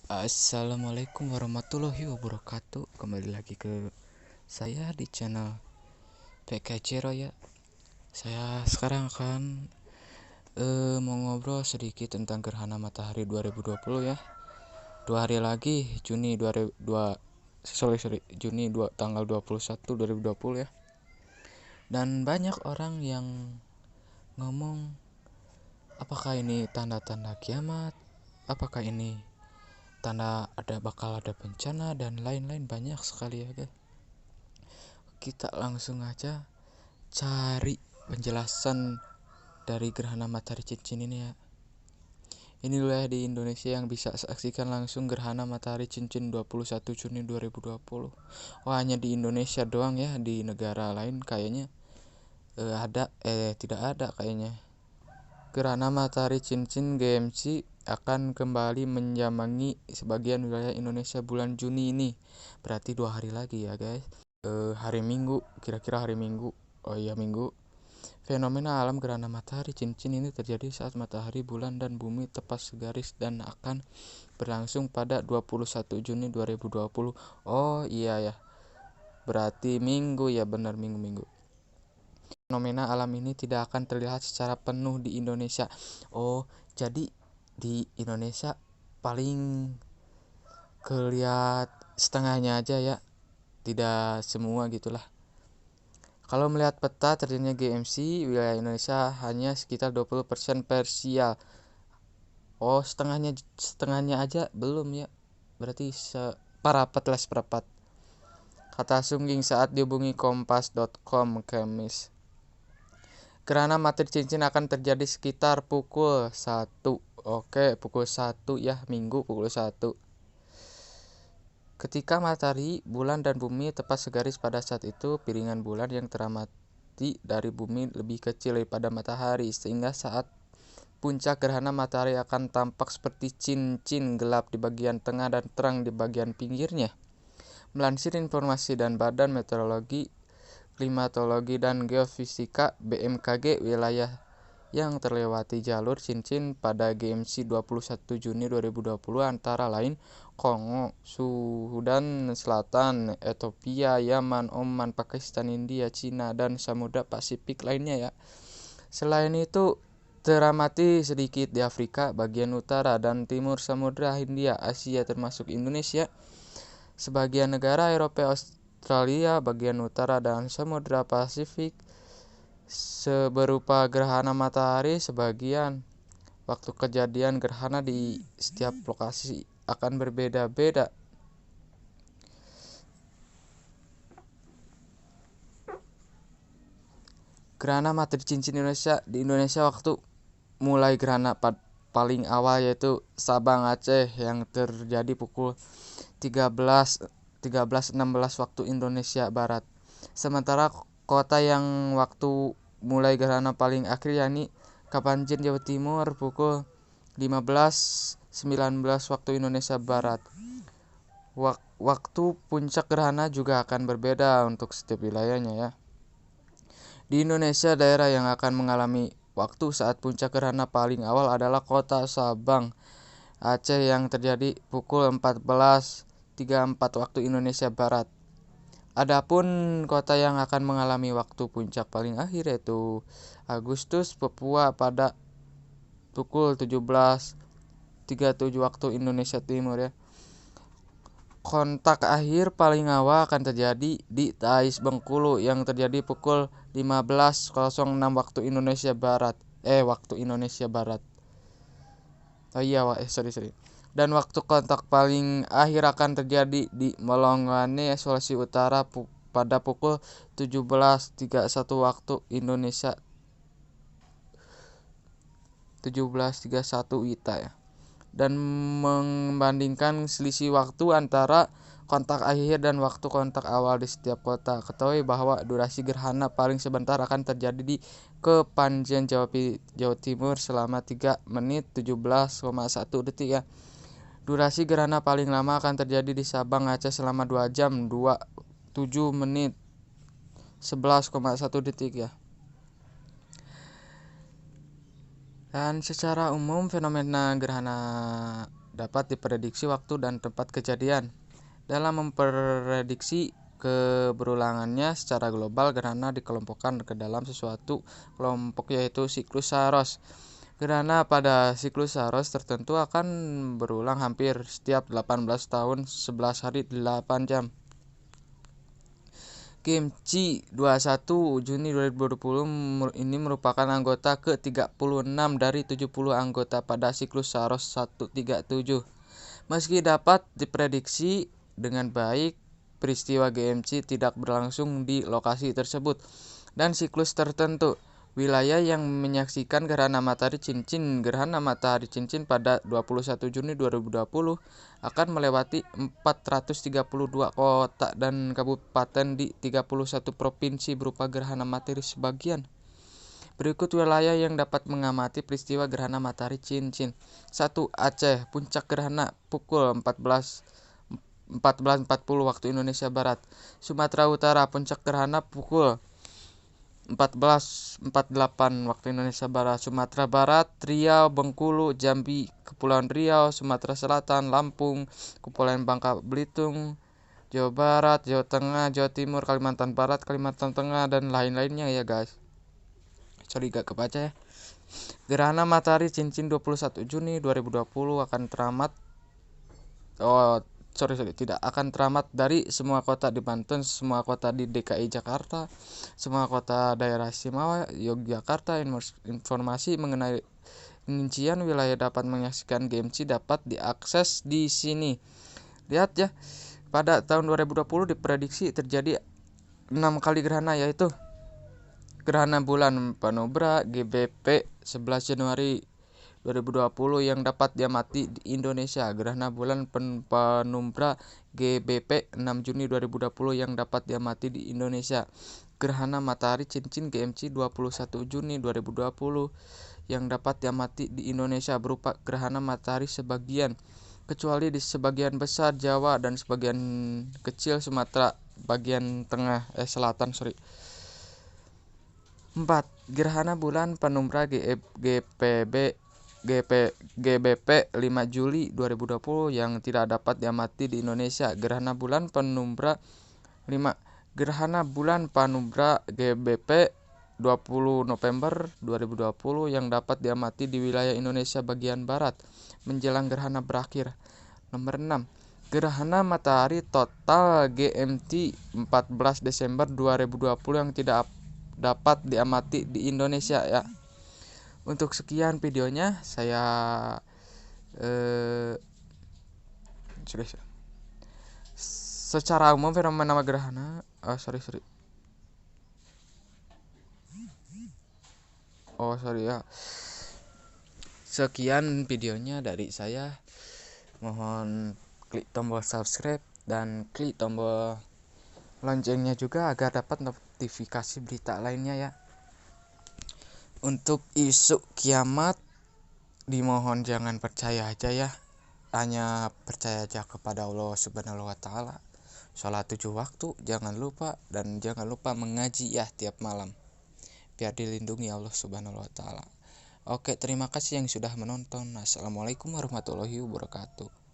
Assalamualaikum warahmatullahi wabarakatuh. Kembali lagi ke saya di channel PKC Roya. Saya sekarang akan mau ngobrol sedikit tentang gerhana matahari 2020 ya. 2 hari lagi Juni 22 Juni 2 tanggal 21 2020 ya. Dan banyak orang yang ngomong, apakah ini tanda-tanda kiamat? Apakah ini tanda bakal ada bencana dan lain-lain, banyak sekali ya guys. Kita langsung aja cari penjelasan dari gerhana matahari cincin ini ya. Ini wilayah di Indonesia yang bisa saksikan langsung gerhana matahari cincin 21 Juni 2020. Oh, hanya di Indonesia doang ya, di negara lain kayaknya tidak ada kayaknya. Gerhana matahari cincin GMC akan kembali menjamangi sebagian wilayah Indonesia bulan Juni ini. Berarti 2 hari lagi ya guys. Hari Minggu, kira-kira hari Minggu. Oh iya, Minggu. Fenomena alam gerhana matahari cincin ini terjadi saat matahari, bulan, dan bumi tepat segaris dan akan berlangsung pada 21 Juni 2020. Oh iya ya, berarti Minggu ya, benar, Minggu. Fenomena alam ini tidak akan terlihat secara penuh di Indonesia. Oh, jadi di Indonesia paling kelihat setengahnya aja ya, tidak semua gitulah. Kalau melihat peta terjadinya GMC, wilayah Indonesia hanya sekitar 20% parsial. Oh, setengahnya aja belum ya. Berarti separapat lah, separapat. Kata Sungging saat dihubungi kompas.com Kamis. Gerhana matahari cincin akan terjadi sekitar pukul 1. Oke, pukul 1 ya, Minggu pukul 1. Ketika matahari, bulan, dan bumi tepat segaris pada saat itu, piringan bulan yang teramati dari bumi lebih kecil daripada matahari, sehingga saat puncak gerhana matahari akan tampak seperti cincin gelap di bagian tengah dan terang di bagian pinggirnya. Melansir informasi dan Badan Meteorologi, Klimatologi, dan Geofisika BMKG, wilayah yang terlewati jalur cincin pada GMC 21 Juni 2020 antara lain Kongo, Sudan Selatan, Ethiopia, Yaman, Oman, Pakistan, India, Cina, dan Samudra Pasifik lainnya ya. Selain itu, teramati sedikit di Afrika bagian utara dan timur Samudra Hindia, Asia termasuk Indonesia, sebagian negara Eropa, Australia bagian utara, dan Samudra Pasifik berupa gerhana matahari. Sebagian waktu kejadian gerhana di setiap lokasi akan berbeda-beda. Gerhana matahari cincin di Indonesia waktu mulai gerhana paling awal yaitu Sabang Aceh yang terjadi pukul 13.16 waktu Indonesia Barat. Sementara kota yang waktu mulai gerhana paling akhir yakni Kapanjen Jawa Timur pukul 15.19 waktu Indonesia Barat. Waktu puncak gerhana juga akan berbeda untuk setiap wilayahnya ya. Di Indonesia, daerah yang akan mengalami waktu saat puncak gerhana paling awal adalah kota Sabang Aceh yang terjadi pukul 14.34 waktu Indonesia Barat. Adapun kota yang akan mengalami waktu puncak paling akhir yaitu Agustus, Papua pada pukul 17.37 waktu Indonesia Timur ya. Kontak akhir paling awal akan terjadi di Tais Bengkulu yang terjadi pukul 15.06 waktu Indonesia Barat. Waktu Indonesia Barat. Oh iya, sorry. Dan waktu kontak paling akhir akan terjadi di Melongwane, Sulawesi Utara pada pukul 17.31 waktu Indonesia 17.31 WITA ya. Dan membandingkan selisih waktu antara kontak akhir dan waktu kontak awal di setiap kota. Ketahui bahwa durasi gerhana paling sebentar akan terjadi di Kepanjen Jawa Timur selama 3 menit 17,1 detik ya. Durasi gerhana paling lama akan terjadi di Sabang Aceh selama 2 jam 27 menit 11,1 detik ya. Dan secara umum fenomena gerhana dapat diprediksi waktu dan tempat kejadian. Dalam memprediksi keberulangannya secara global, gerhana dikelompokkan ke dalam sesuatu kelompok, yaitu siklus Saros. Gerhana pada siklus Saros tertentu akan berulang hampir setiap 18 tahun 11 hari 8 jam. Kimchi 21 Juni 2020 ini merupakan anggota ke-36 dari 70 anggota pada siklus Saros 137. Meski dapat diprediksi dengan baik, peristiwa GMC tidak berlangsung di lokasi tersebut dan siklus tertentu. Wilayah yang menyaksikan gerhana matahari cincin pada 21 Juni 2020 akan melewati 432 kota dan kabupaten di 31 provinsi berupa gerhana matahari sebagian. Berikut wilayah yang dapat mengamati peristiwa gerhana matahari cincin. 1. Aceh, puncak gerhana pukul 14.40 waktu Indonesia Barat. Sumatera Utara, puncak gerhana pukul 14.48 waktu Indonesia Barat. Sumatera Barat, Riau, Bengkulu, Jambi, Kepulauan Riau, Sumatera Selatan, Lampung, Kepulauan Bangka Belitung, Jawa Barat, Jawa Tengah, Jawa Timur, Kalimantan Barat, Kalimantan Tengah, dan lain-lainnya ya guys. Sorry gak kebaca ya. Gerhana matahari cincin 21 Juni 2020 akan teramat tidak akan teramat dari semua kota di Banten, semua kota di DKI Jakarta, semua kota daerah istimewa Yogyakarta. Informasi mengenai rincian wilayah dapat menyaksikan GMC dapat diakses di sini. Lihat ya, pada tahun 2020 diprediksi terjadi 6 kali gerhana, yaitu gerhana bulan Penumbra GBP 11 Januari 2020 yang dapat diamati di Indonesia, gerhana bulan Penumbra GBP 6 Juni 2020 yang dapat diamati di Indonesia, gerhana matahari cincin GMC 21 Juni 2020 yang dapat diamati di Indonesia berupa gerhana matahari sebagian, kecuali di sebagian besar Jawa dan sebagian kecil Sumatera bagian selatan. 4. Gerhana bulan Penumbra GBP 5 Juli 2020 yang tidak dapat diamati di Indonesia, gerhana bulan Penumbra 5. Gerhana bulan Penumbra GBP 20 November 2020 yang dapat diamati di wilayah Indonesia bagian barat menjelang gerhana berakhir. Nomor 6. Gerhana matahari total GMT 14 Desember 2020 yang tidak dapat diamati di Indonesia ya. Untuk sekian videonya, saya secara umum fenomena gerhana ya. Sekian videonya dari saya. Mohon klik tombol subscribe dan klik tombol loncengnya juga agar dapat notifikasi berita lainnya ya. Untuk isu kiamat, dimohon jangan percaya aja ya. Hanya percaya aja kepada Allah Subhanahu wa Ta'ala. Sholat 7 waktu jangan lupa, dan jangan lupa mengaji ya tiap malam, biar dilindungi Allah Subhanahu wa Ta'ala. Oke, terima kasih yang sudah menonton. Assalamualaikum warahmatullahi wabarakatuh.